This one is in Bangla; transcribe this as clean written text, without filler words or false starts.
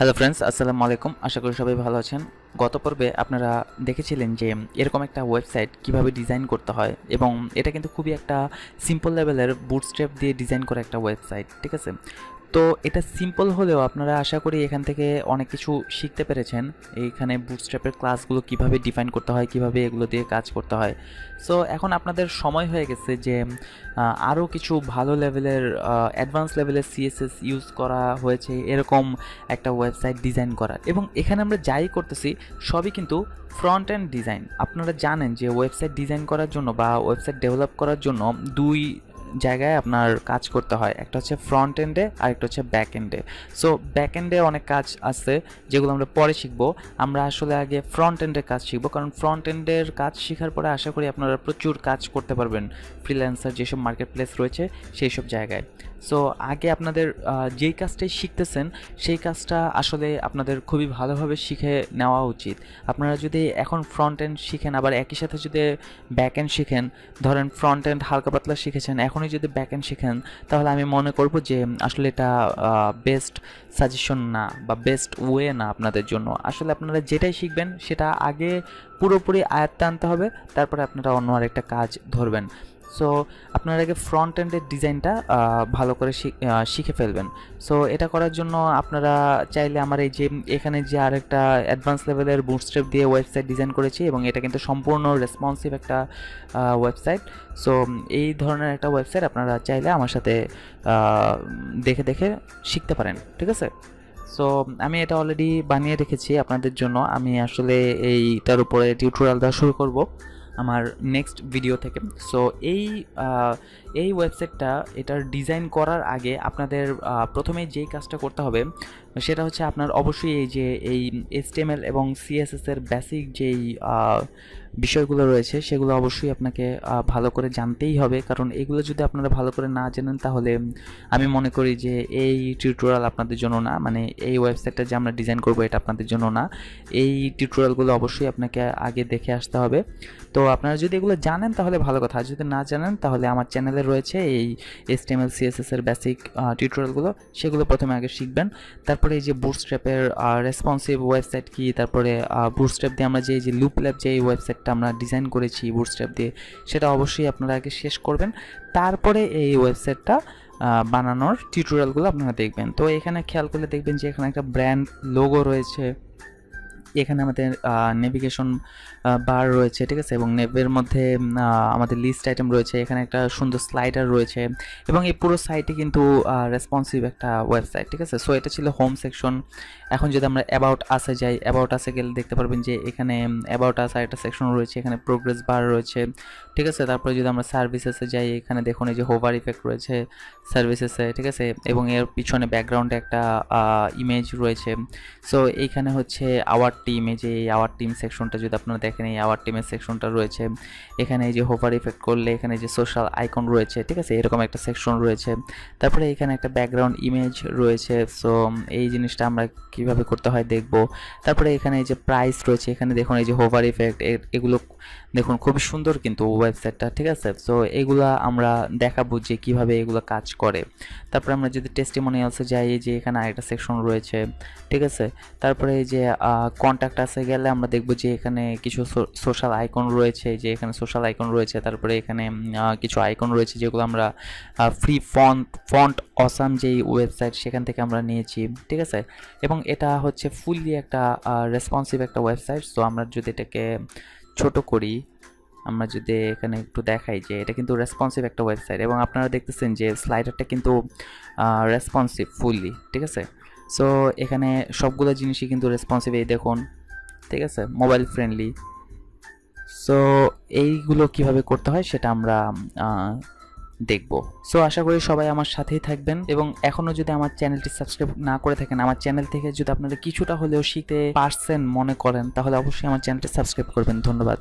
হ্যালো ফ্রেন্ডস, আসসালামু আলাইকুম। আশা করি সবাই ভালো আছেন। গত পর্বে আপনারা দেখেছিলেন যে এরকম একটা ওয়েবসাইট কিভাবে ডিজাইন করতে হয়, এবং এটা কিন্তু খুবই একটা সিম্পল লেভেলের বুটস্ট্র্যাপ দিয়ে ডিজাইন করা একটা ওয়েবসাইট, ঠিক আছে? তো এটা সিম্পল হলেও আপনারা আশা করি এখান থেকে অনেক কিছু শিখতে পেরেছেন। এইখানে বুটস্ট্র্যাপের ক্লাসগুলো কিভাবে ডিফাইন করতে হয়, কিভাবে এগুলো দিয়ে কাজ করতে হয়। সো এখন আপনাদের সময় হয়ে গেছে যে আরও কিছু ভালো লেভেলের অ্যাডভান্স লেভেলের সিএসএস ইউজ করা হয়েছে এরকম একটা ওয়েবসাইট ডিজাইন করার। এবং এখানে আমরা যাই করতেছি সবই কিন্তু ফ্রন্ট এন্ড ডিজাইন। আপনারা জানেন যে ওয়েবসাইট ডিজাইন করার জন্য বা ওয়েবসাইট ডেভেলপ করার জন্য দুই জায়গায় আপনার কাজ করতে হয়, একটা হচ্ছে ফ্রন্ট এন্ডে আর একটা হচ্ছে ব্যাক এন্ডে। সো ব্যাক এন্ডে অনেক কাজ আছে যেগুলো আমরা পরে শিখবো। আমরা আসলে আগে ফ্রন্ট এন্ডের কাজ শিখবো, কারণ ফ্রন্ট এন্ডের কাজ শেখার পরে আশা করি আপনারা প্রচুর কাজ করতে পারবেন ফ্রিল্যান্সার যেসব মার্কেট প্লেস রয়েছে সেই সব জায়গায়। সো আগে আপনাদের যেই কাজটাই শিখতেছেন সেই কাজটা আসলে আপনাদের খুবই ভালোভাবে শিখে নেওয়া উচিত। আপনারা যদি এখন ফ্রন্ট এন্ড শিখেন আবার একই সাথে যদি ব্যাক এন্ড শিখেন, ধরেন ফ্রন্ট এন্ড হালকা পাতলা শিখেছেন, এখনই যদি ব্যাক এন্ড শিখেন, তাহলে আমি মনে করব যে আসলে এটা বেস্ট সাজেশন না বা বেস্ট ওয়ে না আপনাদের জন্য। আসলে আপনারা যেটাই শিখবেন সেটা আগে পুরোপুরি আয়ত্তে আনতে হবে, তারপরে আপনারা অন্য আরেকটা কাজ ধরবেন। সো আপনারা আগে ফ্রন্ট এন্ডের ডিজাইনটা ভালো করে শিখে ফেলবেন। সো এটা করার জন্য আপনারা চাইলে আমার এই যে এখানে যে আরেকটা অ্যাডভান্স লেভেলের বুটস্ট্র্যাপ দিয়ে ওয়েবসাইট ডিজাইন করেছি, এবং এটা কিন্তু সম্পূর্ণ রেসপন্সিভ একটা ওয়েবসাইট। সো এই ধরনের একটা ওয়েবসাইট আপনারা চাইলে আমার সাথে দেখে দেখে শিখতে পারেন, ঠিক আছে? সো আমি এটা অলরেডি বানিয়ে রেখেছি আপনাদের জন্য। আমি আসলে এইটার উপরে টিউটোরিয়াল দেওয়া শুরু করব আমার নেক্সট ভিডিও থেকে। সো এই ওয়েবসাইটটা এটার ডিজাইন করার আগে আপনাদের প্রথমেই যেই কাজটা করতে হবে সেটা হচ্ছে আপনার অবশ্যই এই HTML এবং CSS এর বেসিক যেই বিষয়গুলো রয়েছে সেগুলো অবশ্যই আপনাকে ভালো করে জানতেই হবে, কারণ এগুলো যদি আপনারা ভালো করে না জানেন তাহলে আমি মনে করি যে এই টিউটোরিয়াল আপনাদের জন্য না, মানে এই ওয়েবসাইটটা যে আমরা ডিজাইন করব এটা আপনাদের জন্য না। এই টিউটোরিয়ালগুলো অবশ্যই আপনাকে আগে দেখে আসতে হবে। তো আপনারা যদি এগুলো জানেন তাহলে ভালো কথা, আর যদি না জানেন তাহলে আমার চ্যানেলে রয়েছে এই HTML CSS এর বেসিক টিউটোরিয়ালগুলো, সেগুলো প্রথমে আগে শিখবেন। তারপরে এই যে বুটস্ট্র্যাপের রেসপন্সিভ ওয়েবসাইট কি, তারপরে বুটস্ট্র্যাপ দিয়ে আমরা যে লুপ ল্যাব যে ওয়েবসাইটটা আমরা ডিজাইন করেছি বুটস্ট্র্যাপ দিয়ে, সেটা অবশ্যই আপনারা আগে শেষ করবেন। তারপরে এই ওয়েবসাইটটা বানানোর টিউটোরিয়ালগুলো আপনারা দেখবেন। তো এখানে খেয়াল করলে দেখবেন যে এখানে একটা ব্র্যান্ড লোগো রয়েছে, এখানে আমাদের নেভিগেশন বার রয়েছে, ঠিক আছে? এবং নেভের মধ্যে আমাদের লিস্ট আইটেম রয়েছে, এখানে একটা সুন্দর স্লাইডার রয়েছে, এবং এই পুরো সাইটে কিন্তু রেসপন্সিভ একটা ওয়েবসাইট, ঠিক আছে? সো এটা ছিল হোম সেকশন। এখন যদি আমরা অ্যাবাউট আসে যাই, অ্যাবাউট আসে গেলে দেখতে পারবেন যে এখানে অ্যাবাউট আস একটা সেকশন রয়েছে, এখানে প্রোগ্রেস বার রয়েছে, ঠিক আছে? তারপরে যদি আমরা সার্ভিসেসে যাই, এখানে দেখুন এই যে হোভার ইফেক্ট রয়েছে সার্ভিসেসে, ঠিক আছে? এবং এর পিছনে ব্যাকগ্রাউন্ডে একটা ইমেজ রয়েছে। সো এইখানে হচ্ছে আওয়ার টিম, এই যে এই আওয়ার টিম সেকশনটা যদি আপনারা দেখেন, এই আওয়ার টিমের সেকশনটা রয়েছে। এখানে এই যে হোভার ইফেক্ট করলে এখানে যে সোশ্যাল আইকন রয়েছে, ঠিক আছে? এরকম একটা সেকশন রয়েছে। তারপরে এখানে একটা ব্যাকগ্রাউন্ড ইমেজ রয়েছে। সো এই জিনিসটা আমরা কিভাবে করতে হয় দেখব। তারপরে এখানে এই যে প্রাইস রয়েছে, এখানে দেখুন এই যে হোভার ইফেক্ট, এগুলো দেখুন খুবই সুন্দর কিন্তু ওয়েবসাইটটা, ঠিক আছে? সো এগুলা আমরা দেখাবো যে কিভাবে এগুলো কাজ করে। তারপরে আমরা যদি টেস্টিমোনিয়ালসে যাই, এই যে এখানে আরেকটা সেকশন রয়েছে, ঠিক আছে? তারপরে এই যে কন্ট্যাক্ট আসে গেলে আমরা দেখব যে এখানে কিছু সোশ্যাল আইকন রয়েছে, যে এখানে সোশ্যাল আইকন রয়েছে। তারপরে এখানে কিছু আইকন রয়েছে যেগুলো আমরা ফ্রি ফন্ট অসাম যেই ওয়েবসাইট সেখান থেকে আমরা নিয়েছি, ঠিক আছে? এবং এটা হচ্ছে ফুললি একটা রেসপন্সিভ একটা ওয়েবসাইট। সো আমরা যদি এটাকে ছোট করি, আমরা যদি এখানে একটু দেখাই যে এটা কিন্তু রেসপন্সিভ একটা ওয়েবসাইট, এবং আপনারা দেখতেছেন যে স্লাইডারটা কিন্তু রেসপন্সিভ ফুললি, ঠিক আছে? সো এখানে সবগুলো জিনিসই কিন্তু রেসপন্সিভ, এই দেখুন, ঠিক আছে? Mobile friendly. সো এইগুলো কিভাবে করতে হয় সেটা আমরা দেখব। সো আশা করি সবাই আমার সাথেই থাকবেন, এবং এখনও যদি আমার চ্যানেলটি সাবস্ক্রাইব না করে থাকেন, আমার চ্যানেল থেকে যদি আপনারা কিছুটা হলেও শিখতে পারছেন মনে করেন, তাহলে অবশ্যই আমার চ্যানেলটি সাবস্ক্রাইব করবেন। ধন্যবাদ।